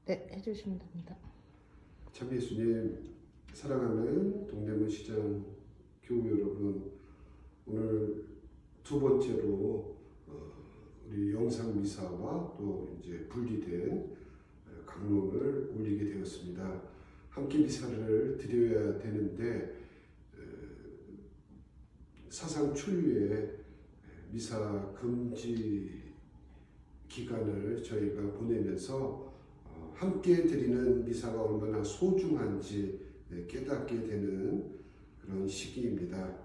네, 해주시면 됩니다. 참 예수님, 사랑하는 동대문 시장 교우 여러분, 오늘 두 번째로 우리 영상 미사와 또 이제 분리된 강론을 올리게 되었습니다. 함께 미사를 드려야 되는데 사상 초유의 미사 금지 기간을 저희가 보내면서 함께 드리는 미사가 얼마나 소중한지 깨닫게 되는 그런 시기입니다.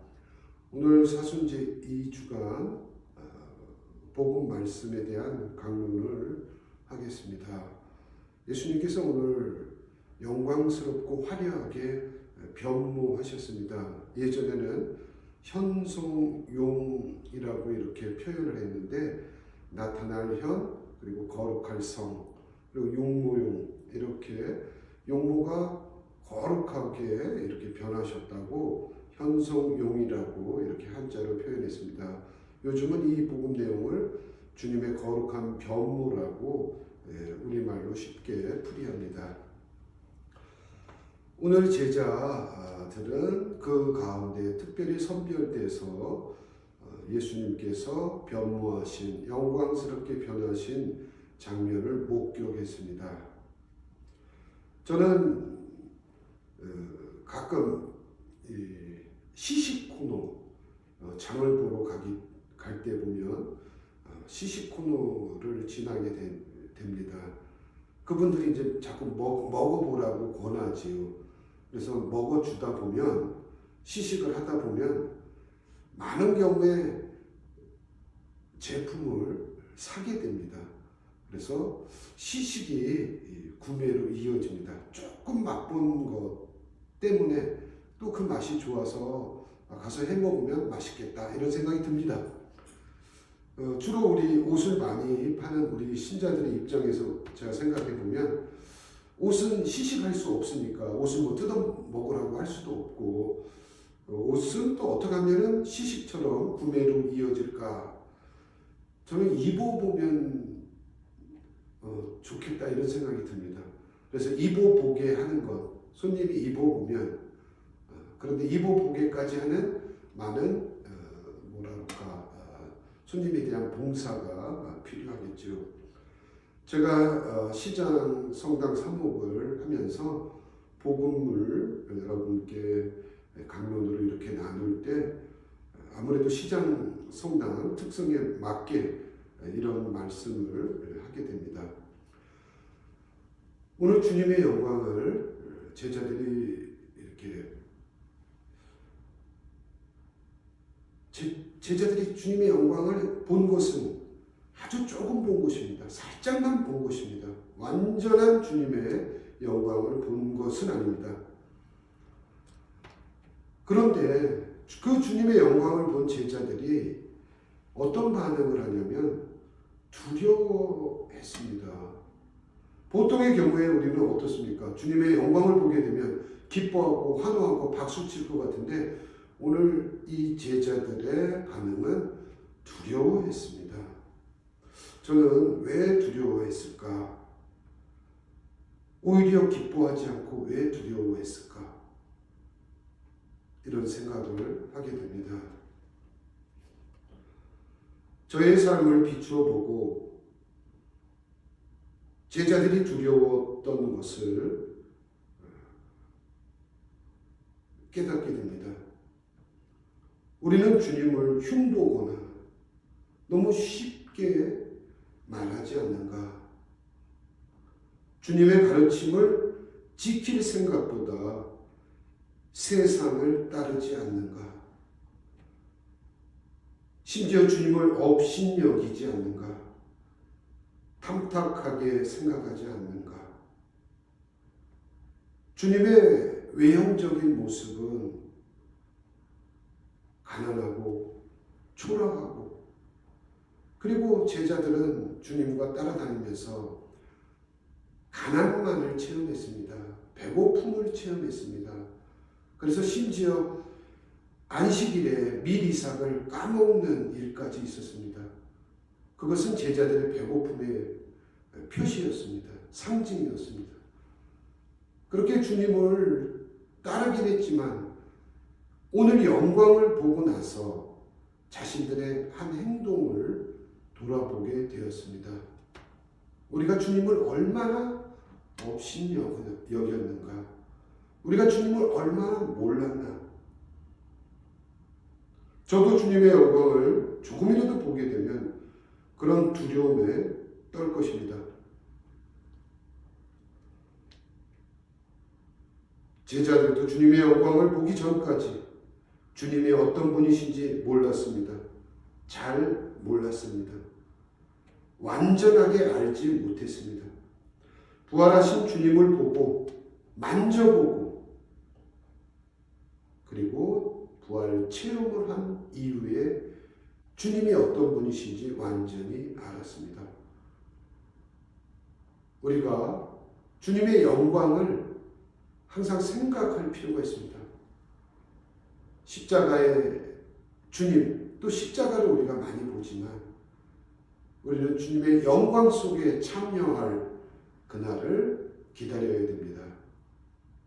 오늘 사순제 2주간 복음 말씀에 대한 강론을 하겠습니다. 예수님께서 오늘 영광스럽고 화려하게 변모하셨습니다. 예전에는 현성용이라고 이렇게 표현을 했는데 나타날 현, 그리고 거룩할 성, 그리고 용모용, 이렇게 용모가 거룩하게 이렇게 변하셨다고 현성용이라고 이렇게 한자로 표현했습니다. 요즘은 이 복음 내용을 주님의 거룩한 변모라고 우리말로 쉽게 풀이합니다. 오늘 제자들은 그 가운데 특별히 선별돼서 예수님께서 변모하신, 영광스럽게 변하신 장면을 목격했습니다. 저는 가끔 시식 코너, 장을 보러 갈 때 보면 시식 코너를 지나게 됩니다. 그분들이 이제 자꾸 먹어보라고 권하지요. 그래서 먹어주다 보면, 시식을 하다 보면 많은 경우에 제품을 사게 됩니다. 그래서 시식이 구매로 이어집니다. 조금 맛본 것 때문에 또 그 맛이 좋아서 가서 해 먹으면 맛있겠다, 이런 생각이 듭니다. 주로 우리 옷을 많이 파는 우리 신자들의 입장에서 제가 생각해 보면, 옷은 시식할 수 없으니까 옷을 뭐 뜯어 먹으라고 할 수도 없고, 옷은 또 어떻게 하면 시식처럼 구매로 이어질까, 저는 입어보면 좋겠다, 이런 생각이 듭니다. 그래서 입어보게 하는 것, 손님이 입어보면, 그런데 입어보게까지 하는 많은 손님에 대한 봉사가 필요하겠죠. 제가 시장 성당 사목을 하면서 복음을 여러분께 강론으로 이렇게 나눌 때 아무래도 시장 성당 특성에 맞게 이런 말씀을 하게 됩니다. 오늘 주님의 영광을 제자들이 이렇게 제자들이 주님의 영광을 본 것은 아주 조금 본 것입니다. 살짝만 본 것입니다. 완전한 주님의 영광을 본 것은 아닙니다. 그런데 그 주님의 영광을 본 제자들이 어떤 반응을 하냐면 두려워했습니다. 보통의 경우에 우리는 어떻습니까? 주님의 영광을 보게 되면 기뻐하고 환호하고 박수 칠 것 같은데, 오늘 이 제자들의 반응은 두려워했습니다. 저는 왜 두려워했을까? 오히려 기뻐하지 않고 왜 두려워했을까? 이런 생각을 하게 됩니다. 저의 삶을 비추어 보고 제자들이 두려웠던 것을 깨닫게 됩니다. 우리는 주님을 흉보거나 너무 쉽게 말하지 않는가? 주님의 가르침을 지킬 생각보다 세상을 따르지 않는가? 심지어 주님을 업신여기지 않는가? 탐탁하게 생각하지 않는가? 주님의 외형적인 모습은 가난하고 초라하고, 그리고 제자들은 주님과 따라다니면서 가난만을 체험했습니다. 배고픔을 체험했습니다. 그래서 심지어 안식일에 밀이삭을 까먹는 일까지 있었습니다. 그것은 제자들의 배고픔의 표시였습니다. 상징이었습니다. 그렇게 주님을 따르긴 했지만 오늘 영광을 보고 나서 자신들의 한 행동을 돌아보게 되었습니다. 우리가 주님을 얼마나 없인 여겼는가? 우리가 주님을 얼마나 몰랐나? 저도 주님의 영광을 조금이라도 보게 되면 그런 두려움에 떨 것입니다. 제자들도 주님의 영광을 보기 전까지 주님이 어떤 분이신지 몰랐습니다. 잘 몰랐습니다. 완전하게 알지 못했습니다. 부활하신 주님을 보고 만져보고 그리고 부활 체험을 한 이후에 주님이 어떤 분이신지 완전히 알았습니다. 우리가 주님의 영광을 항상 생각할 필요가 있습니다. 십자가의 주님, 또 십자가를 우리가 많이 보지만 우리는 주님의 영광 속에 참여할 그날을 기다려야 됩니다.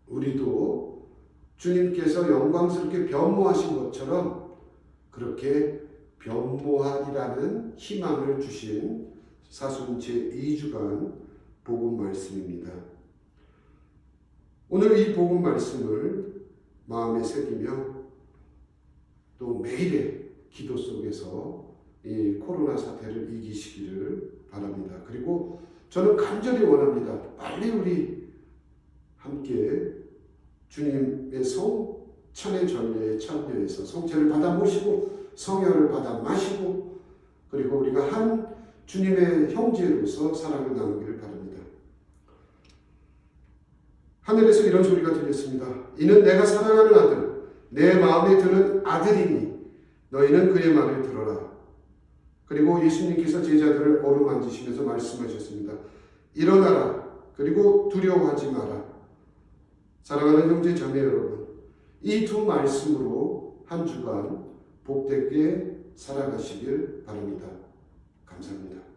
우리도 주님께서 영광스럽게 변모하신 것처럼 그렇게 변모하리라는 희망을 주신 사순 제2주간 복음 말씀입니다. 오늘 이 복음 말씀을 마음에 새기며 또 매일의 기도 속에서 이 코로나 사태를 이기시기를 바랍니다. 그리고 저는 간절히 원합니다. 빨리 우리 함께 주님의 성찬의 전례에 참여해서 성찬을 받아 모시고 성혈을 받아 마시고 그리고 우리가 한 주님의 형제로서 사랑을 나누기를 바랍니다. 하늘에서 이런 소리가 들렸습니다. 이는 내가 사랑하는 아들, 내 마음에 드는 아들이니 너희는 그의 말을 들어라. 그리고 예수님께서 제자들을 어루만지시면서 말씀하셨습니다. 일어나라. 그리고 두려워하지 마라. 사랑하는 형제 자매 여러분, 이 두 말씀으로 한 주간 복되게 살아가시길 바랍니다. 감사합니다.